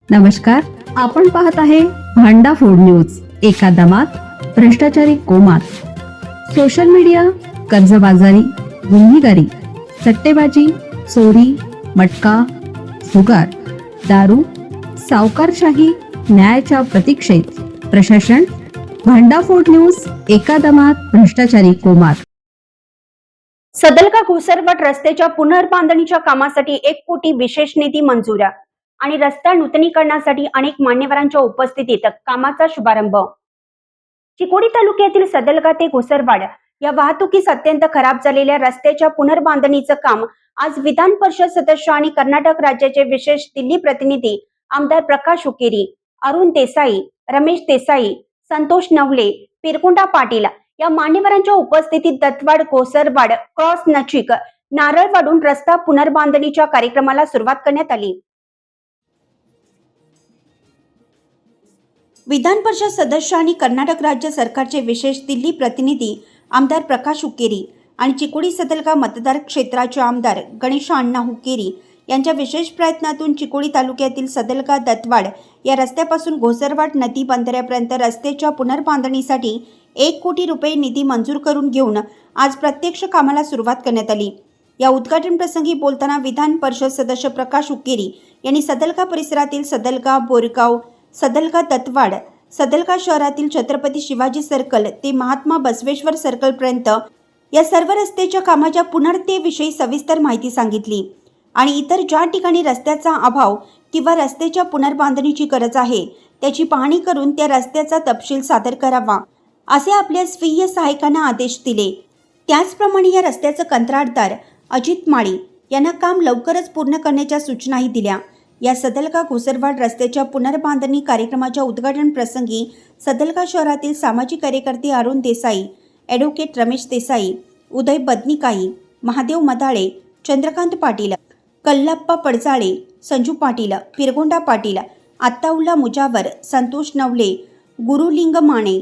नमस्कार, आपण पाहत आहे भांडा फोड न्यूज. एका दमात भ्रष्टाचारी कोमात. सोशल मीडिया, कर्जबाजारी, गुन्हेगारी, सट्टेबाजी, चोरी, मटका, जुगार, दारू, सावकारशाही, न्यायाच्या प्रतीक्षेत प्रशासन. भांडाफोड न्यूज. एका दमात भ्रष्टाचारी कोमात. सदलका घोसरवाड रस्त्याच्या पुनर्बांधणीच्या कामासाठी 1 कोटी विशेष निधी मंजूर आणि रस्ता नूतनीकरणासाठी अनेक मान्यवरांच्या उपस्थितीत कामाचा शुभारंभ. चिकोडी तालुक्यातील सदलका ते घोसरवाड या वाहतुकीस अत्यंत खराब झालेल्या रस्त्याच्या पुनर्बांधणीचं काम आज विधान परिषद सदस्य आणि कर्नाटक राज्याचे विशेष दिल्ली प्रतिनिधी आमदार प्रकाश हुक्केरी, अरुण देसाई, रमेश देसाई, संतोष नवले, पिरकुंडा पाटील या मान्यवरांच्या उपस्थितीत दत्तवाड घोसरवाड क्रॉस नजीक नारळ वाढून रस्ता पुनर्बांधणीच्या कार्यक्रमाला सुरुवात करण्यात आली. विधान परिषद सदस्य आणि कर्नाटक राज्य सरकारचे विशेष दिल्ली प्रतिनिधी आमदार प्रकाश हुक्केरी आणि चिकोडी सदलका मतदार क्षेत्राचे आमदार गणेश अण्णा हुक्केरी यांच्या विशेष प्रयत्नातून चिकोडी तालुक्यातील सदलका दत्तवाड या रस्त्यापासून घोसरवाड नदी बंधाऱ्यापर्यंत रस्त्याच्या पुनर्बांधणीसाठी 1 कोटी रुपये निधी मंजूर करून घेऊन आज प्रत्यक्ष कामाला सुरुवात करण्यात आली. या उद्घाटन प्रसंगी बोलताना विधान परिषद सदस्य प्रकाश हुक्केरी यांनी सदलका परिसरातील सदलका, बोरगाव, सदलका दत्तवाड, सदलका शहरातील छत्रपती शिवाजी सर्कल ते महात्मा बसवेश्वर सर्कलपर्यंत या सर्व रस्त्याच्या कामाच्या पुनर्रचनेविषयी सविस्तर माहिती सांगितली आणि इतर ज्या ठिकाणी रस्त्याचा अभाव किंवा रस्त्याच्या पुनर्बांधणीची गरज आहे त्याची पाहणी करून त्या रस्त्याचा तपशील सादर करावा असे आपल्या स्वीय सहायकांना आदेश दिले. त्याचप्रमाणे या रस्त्याचे कंत्राटदार अजित माळी यांना काम लवकरच पूर्ण करण्याच्या सूचनाही दिल्या. या सदलका घोसरवाड रस्त्याच्या पुनर्बांधणी कार्यक्रमाच्या उद्घाटन प्रसंगी सदलका शहरातील सामाजिक कार्यकर्ते अरुण देसाई, ॲडव्होकेट रमेश देसाई, उदय बदनिकाई, महादेव मदाळे, चंद्रकांत पाटील, कल्लाप्पा पडसाळे, संजू पाटील, पिरगोंडा पाटील, आत्ताउल्ला मुजावर, संतोष नवले, गुरुलिंग माने,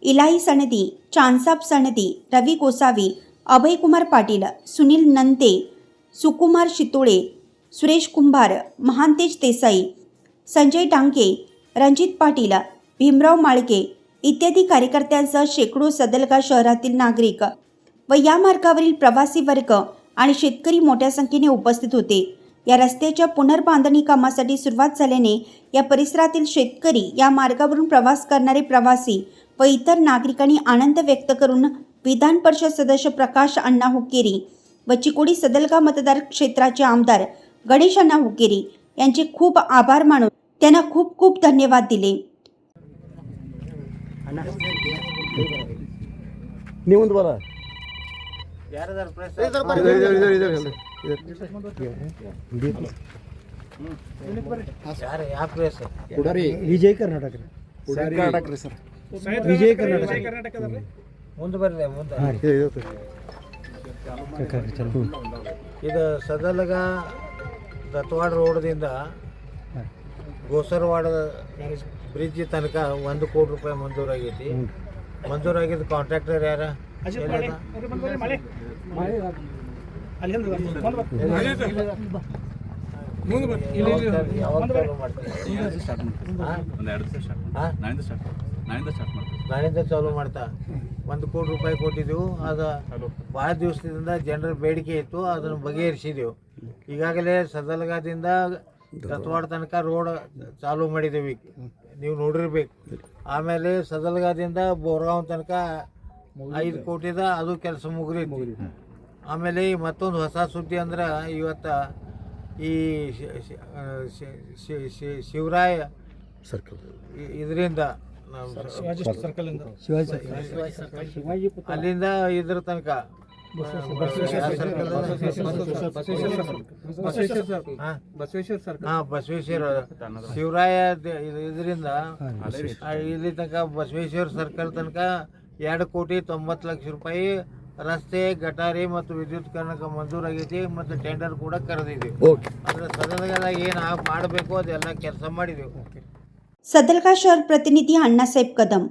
इलाई सनदी, चांदसाब सनदी, रवी गोसावी, अभयकुमार पाटील, सुनील नंते, सुकुमार शितोळे, सुरेश कुंभार, महांतेश देसाई, संजय डांगे, रणजित पाटील, भीमराव माळके इत्यादी कार्यकर्त्यांसह शेकडो सदलका शहरातील नागरिक व या मार्गावरील प्रवासी वर्ग आणि शेतकरी मोठ्या संख्येने उपस्थित होते. या रस्त्याच्या पुनर्बांधणी कामासाठी सुरुवात झाल्याने या परिसरातील शेतकरी, या मार्गावरून प्रवास करणारे प्रवासी व इतर नागरिकांनी आनंद व्यक्त करून विधान परिषद सदस्य प्रकाश अण्णा हुक्केरी व चिकोडी सदलका मतदार क्षेत्राचे आमदार गणेश अण्णा हुक्केरी यांचे खूप आभार मानून त्यांना खूप खूप धन्यवाद दिले. विजय कर्नाटक विजय कर्नाटक ಮುಂದೆ ಬರಲಿ ಮುಂದೆ ಇದು ಸದಲಗ ದತ್ವಾಡ ರೋಡ್ದಿಂದ ಗೋಸರವಾಡ ಬ್ರಿಡ್ಜ್ ತನಕ 1 ಕೋಟಿ ರೂಪಾಯಿ ಮಂಜೂರಾಗೈತಿ. ಮಂಜೂರಾಗಿದ್ದು ಕಾಂಟ್ರಾಕ್ಟರ್ ಯಾರ ನಾಳಿಂದ ಚಾಲೂ ಮಾಡ್ತಾ 1 ಕೋಟಿ ರೂಪಾಯಿ ಕೊಟ್ಟಿದ್ದೆವು. ಅದು ಭಾಳ ದಿವಸದಿಂದ ಜನರ ಬೇಡಿಕೆ ಇತ್ತು, ಅದನ್ನು ಬಗೆಹರಿಸಿದೆವು. ಈಗಾಗಲೇ ಸದಲಗಾದಿಂದ ದತ್ವಾಡ ತನಕ ರೋಡ್ ಚಾಲೂ ಮಾಡಿದ್ದೇವೆ, ನೀವು ನೋಡಿರ್ಬೇಕು. ಆಮೇಲೆ ಸದಲಗಾದಿಂದ ಬೋರ್ಗಾಂವ್ ತನಕ 5 ಕೋಟಿದ ಅದು ಕೆಲಸ ಮುಗಿದೈತಿ. ಆಮೇಲೆ ಮತ್ತೊಂದು ಹೊಸ ಸುದ್ದಿ ಅಂದ್ರೆ ಇವತ್ತು ಈ ಶಿವರಾಯ ಸರ್ಕಲ್ ಇದರಿಂದ ಅಲ್ಲಿಂದ ಇದ್ರ ತನಕ ಬಸವೇಶ್ವರ ಶಿವರಾಯ ಇದರಿಂದ ಇಲ್ಲಿ ತನಕ ಬಸವೇಶ್ವರ ಸರ್ಕಲ್ ತನಕ 2 ಕೋಟಿ 90 ಲಕ್ಷ ರೂಪಾಯಿ ರಸ್ತೆ, ಗಟಾರಿ ಮತ್ತು ವಿದ್ಯುತ್ಕರಣಕ್ಕೆ ಮಂಜೂರಾಗೈತಿ ಮತ್ತು ಟೆಂಡರ್ ಕೂಡ ಕರೆದಿದ್ದೀವಿ. ಅಂದ್ರೆ ಸದನದಾಗ ಏನು ಮಾಡಬೇಕು ಅದೆಲ್ಲ ಕೆಲಸ ಮಾಡಿದೆವು. सदलका शहर प्रतिनिधी अण्णासाहेब कदम.